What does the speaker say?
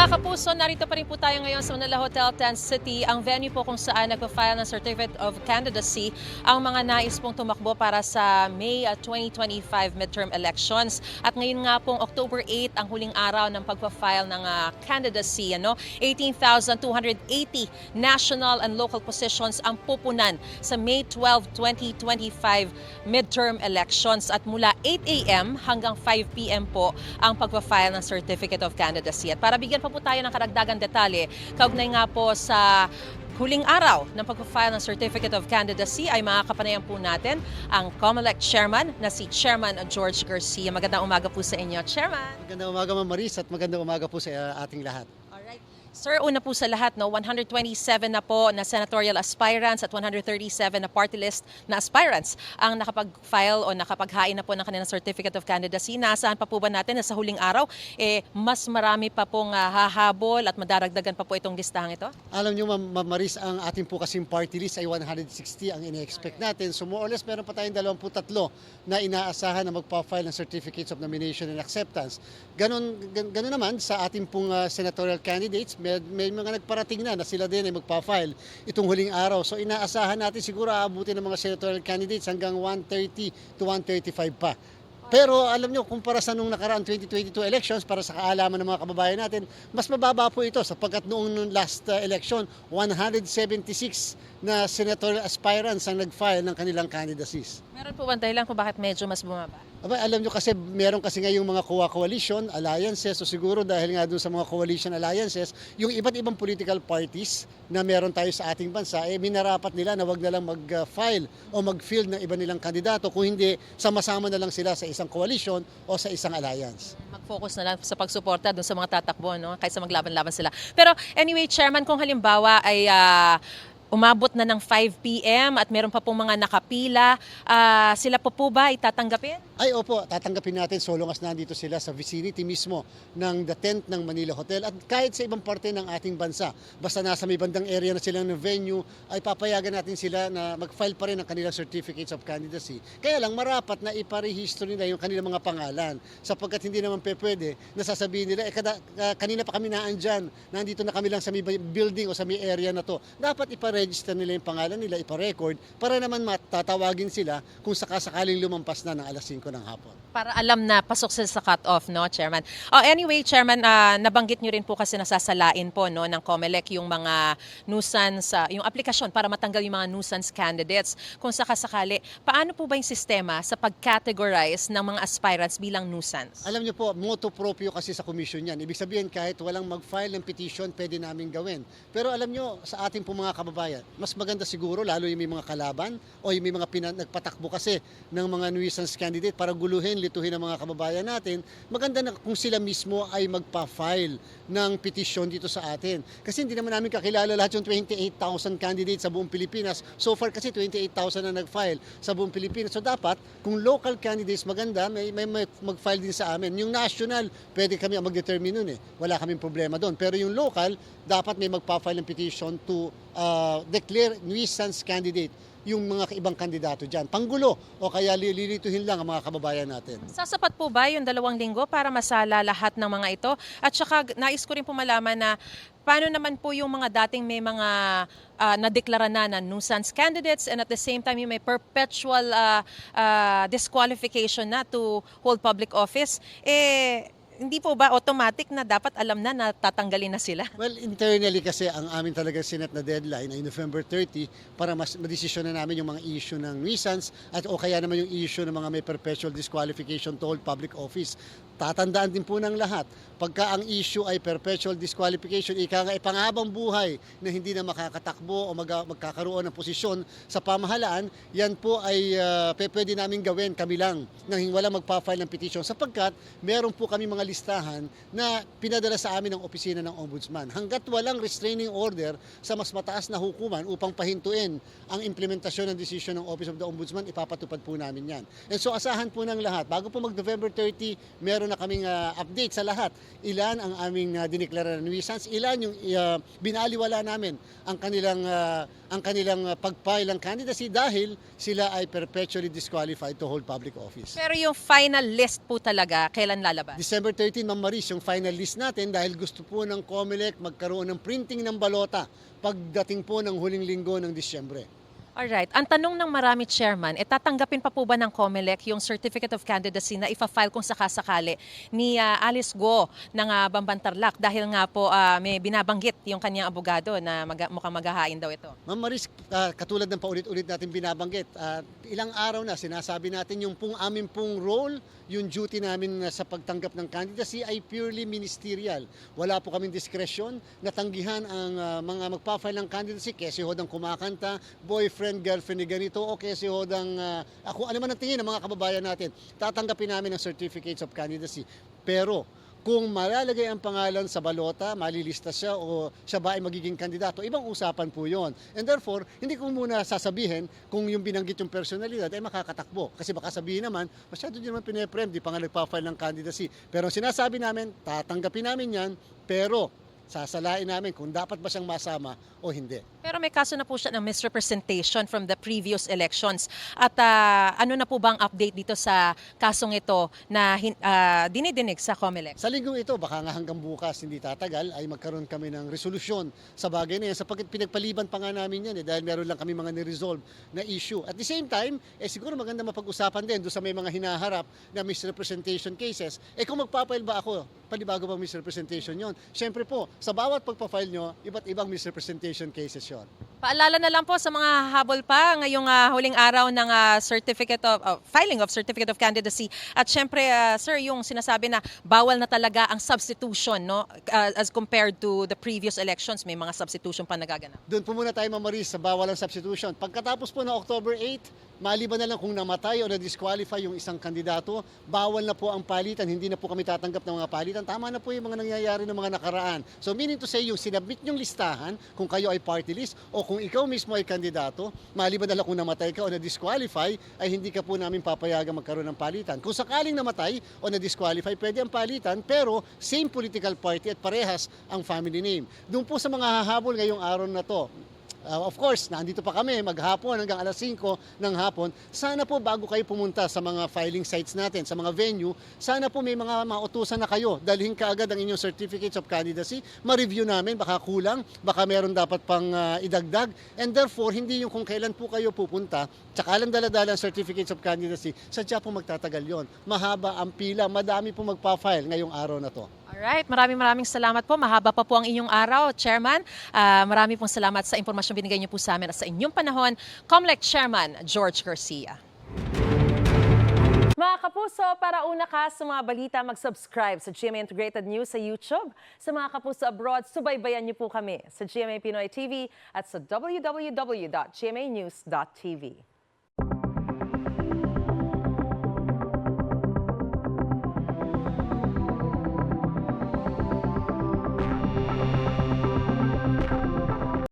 Mga kapuso, narito pa rin po tayo ngayon sa Manila Hotel Tent City, ang venue po kung saan nagpa-file ng Certificate of Candidacy ang mga nais pong tumakbo para sa May 2025 midterm elections. At ngayon nga pong October 8 ang huling araw ng pagpa-file ng candidacy. 18,280 national and local positions ang pupunan sa May 12, 2025 midterm elections. At mula 8 a.m. hanggang 5 p.m. po ang pagpa-file ng Certificate of Candidacy. At para bigyan pa po tayo ng karagdagang detalye, kaugnay nga po sa huling araw ng pag-file ng Certificate of Candidacy ay makakapanayan po natin ang COMELEC Chairman na si Chairman George Garcia. Magandang umaga po sa inyo, Chairman. Magandang umaga, Ma'am Maris, at magandang umaga po sa ating lahat. Alright. Sir, una po sa lahat, 127 na po na senatorial aspirants at 137 na party list na aspirants ang nakapag-file o nakapaghain na po ng kanilang Certificate of Candidacy. Naasahan pa po ba natin na sa huling araw, mas marami pa pong hahabol at madaragdagan pa po itong listahang ito? Alam niyo, Ma'am Maris, ang ating po kasing party list ay 160 ang ina-expect natin. So more or less, meron pa tayong 23 na inaasahan na magpa-file ng Certificates of Nomination and Acceptance. Ganun naman sa ating pong senatorial candidates, may mga nagparating na sila din ay magpa-file itong huling araw. So inaasahan natin siguro aabutin ng mga senatorial candidates hanggang 130 to 135 pa. Pero alam nyo, kumpara sa nung nakaraang 2022 elections, para sa kaalaman ng mga kababayan natin, mas mababa po ito sapagkat noong last election, 176 na senatorial aspirants ang nag-file ng kanilang candidacies. Meron po ba dahilan kung bakit medyo mas bumaba? Aba, alam nyo kasi meron kasi ngayong mga coalition alliances, so siguro dahil nga doon sa mga coalition alliances, yung iba't ibang political parties na meron tayo sa ating bansa, minarapat nila na wag na lang mag-file o mag-field ng iba nilang kandidato, kung hindi sama-sama na lang sila sa isang coalition o sa isang alliance. Mag-focus na lang sa pagsuporta doon sa mga tatakbo, no? Kaysa maglaban-laban sila. Pero anyway, Chairman, kung halimbawa ay umabot na ng 5 p.m. at meron pa pong mga nakapila, sila po ba itatanggapin? Ay opo, tatanggapin natin so long as nandito sila sa vicinity mismo ng the tent ng Manila Hotel at kahit sa ibang parte ng ating bansa. Basta nasa may bandang area na sila ng venue, ay papayagan natin sila na mag-file pa rin ng kanilang Certificates of Candidacy. Kaya lang marapat na iparehistro nila yung kanilang mga pangalan sapagkat hindi naman pwede na sasabihin nila, kanina pa kami naandyan, nandito na kami lang sa may building o sa may area na to. Dapat iparegister nila yung pangalan nila, iparecord para naman matatawagin sila kung sakasakaling lumampas na ng alas 5 ng hapon. Para alam na pasok sila sa cut-off, no, Chairman? Anyway, Chairman, nabanggit nyo rin po kasi nasasalain po, no, ng COMELEC yung mga nuisance, yung aplikasyon para matanggal yung mga nuisance candidates. Kung sakasakali, paano po ba yung sistema sa pag-categorize ng mga aspirants bilang nuisance? Alam niyo po, motu proprio kasi sa commission yan. Ibig sabihin, kahit walang mag-file ng petition, pwede namin gawin. Pero alam niyo, sa ating po mga kababayan, mas maganda siguro, lalo yung may mga kalaban o yung may mga nagpatakbo kasi ng mga nuisance candidate para guluhin, lituhin ang mga kababayan natin, maganda na kung sila mismo ay magpa-file ng petition dito sa atin. Kasi hindi naman namin kakilala lahat yung 28,000 candidates sa buong Pilipinas. So far kasi 28,000 na nag-file sa buong Pilipinas. So dapat, kung local candidates maganda, may mag-file din sa amin. Yung national, pwede kami mag-determine nun Wala kaming problema doon. Pero yung local, dapat may magpa-file ng petition to declare nuisance candidate yung mga ibang kandidato dyan. Panggulo o kaya lilituhin lang ang mga kababayan natin. Sasapat po ba yung 2 linggo para masala lahat ng mga ito? At saka nais ko rin po malaman na paano naman po yung mga dating may mga nadeklara na nuisance candidates and at the same time yung may perpetual disqualification na to hold public office, hindi po ba automatic na dapat alam na tatanggalin na sila? Well, internally kasi ang amin talagang Senate na deadline ay November 30 para madesisyon na namin yung mga issue ng nuisance at o kaya naman yung issue ng mga may perpetual disqualification to hold public office. Tatandaan din po ng lahat, pagka ang issue ay perpetual disqualification, panghabang buhay na hindi na makakatakbo o magkakaroon ng posisyon sa pamahalaan, yan po ay pwede namin gawin kami lang nang wala magpa-file ng petition sapagkat meron po kami mga listahan na pinadala sa amin ng opisina ng Ombudsman. Hanggat walang restraining order sa mas mataas na hukuman upang pahintuin ang implementasyon ng desisyon ng Office of the Ombudsman, ipapatupad po namin yan. And so asahan po ng lahat, bago po mag-November 30, meron meron na kaming update sa lahat. Ilan ang aming dineklara na nuisance, ilan yung binaliwala namin ang kanilang pag-file ng candidacy dahil sila ay perpetually disqualified to hold public office. Pero yung final list po talaga, kailan lalabas? December 13, Ma'am Maris, yung final list natin dahil gusto po ng COMELEC magkaroon ng printing ng balota pagdating po ng huling linggo ng Disyembre. Alright. Ang tanong ng marami, Chairman, tatanggapin pa po ba ng COMELEC yung Certificate of Candidacy na ifa-file kung sakasakali ni Alice Go ng Bambantarlac dahil nga po may binabanggit yung kanyang abogado na mukhang maghahain daw ito? Ma'am Maris, katulad ng paulit-ulit natin binabanggit, ilang araw na sinasabi natin yung amin pong role, yung duty namin sa pagtanggap ng candidacy ay purely ministerial. Wala po kaming diskresyon na tanggihan ang mga magpa-file ng candidacy kasi hodang kumakanta, boyfriend, girlfriend ni ganito o kasi hodang ako ano man ang tingin ng mga kababayan natin. Tatanggapin namin ang certificates of candidacy. Pero kung malalagay ang pangalan sa balota, malilista siya o siya ba ay magiging kandidato, ibang usapan po yon. And therefore, hindi ko muna sasabihin kung yung binanggit yung personalidad ay makakatakbo. Kasi baka sabihin naman, masyado din naman pinaprem, di pa nga nagpa-file ng candidacy. Pero ang sinasabi namin, tatanggapin namin yan, pero sasalain namin kung dapat ba siyang masama o hindi. Pero may kaso na po siya ng misrepresentation from the previous elections. At ano na po bang update dito sa kasong ito na dinidinig sa COMELEC? Sa linggong ito, baka nga hanggang bukas, hindi tatagal, ay magkaroon kami ng resolusyon sa bagay na yan. Sapagkat pinagpaliban pa nga namin yan dahil meron lang kami mga niresolve na issue. At the same time, siguro maganda mapag-usapan din doon sa may mga hinaharap na misrepresentation cases. Kung magpapail ba ako, panibago bang misrepresentation yon? Siyempre po, sa bawat pagpa-file nyo, iba't ibang misrepresentation cases yon. Paalala na lang po sa mga habol pa ngayong huling araw ng filing of Certificate of Candidacy. At syempre, sir, yung sinasabi na bawal na talaga ang substitution, no? As compared to the previous elections, may mga substitution pa nagaganap. Doon po muna tayo, Ma'am Maris, sa bawal ang substitution. Pagkatapos po ng October 8, maliban na lang kung namatay o na-disqualify yung isang kandidato, bawal na po ang palitan. Hindi na po kami tatanggap ng mga palitan. Tama na po yung mga nangyayari ng mga nakaraan. So meaning to say, yung sinabit yung listahan, kung kayo ay party list o kung ikaw mismo ay kandidato, maliban na lang kung namatay ka o na-disqualify, ay hindi ka po namin papayagang magkaroon ng palitan. Kung sakaling namatay o na-disqualify, pwede ang palitan, pero same political party at parehas ang family name. Doon po sa mga hahabol ngayong araw na to, of course, nandito pa kami maghapon hanggang alas 5 ng hapon. Sana po bago kayo pumunta sa mga filing sites natin, sa mga venue, sana po may mga mautusan na kayo. Dalhin kaagad ang inyong certificates of candidacy. Ma-review namin, baka kulang, baka meron dapat pang idagdag. And therefore, hindi yung kung kailan po kayo pupunta, tsaka lang dala-dala ang certificates of candidacy, sadya po magtatagal yon. Mahaba ang pila, madami po magpa-file ngayong araw na to. Alright, maraming salamat po. Mahaba pa po ang inyong araw, Chairman. Marami pong salamat sa impormasyon binigay niyo po sa amin at sa inyong panahon. COMELEC Chairman George Garcia. Mga kapuso, para una ka sa mga balita, mag-subscribe sa GMA Integrated News sa YouTube. Sa mga kapuso abroad, subaybayan niyo po kami sa GMA Pinoy TV at sa www.gmanews.tv.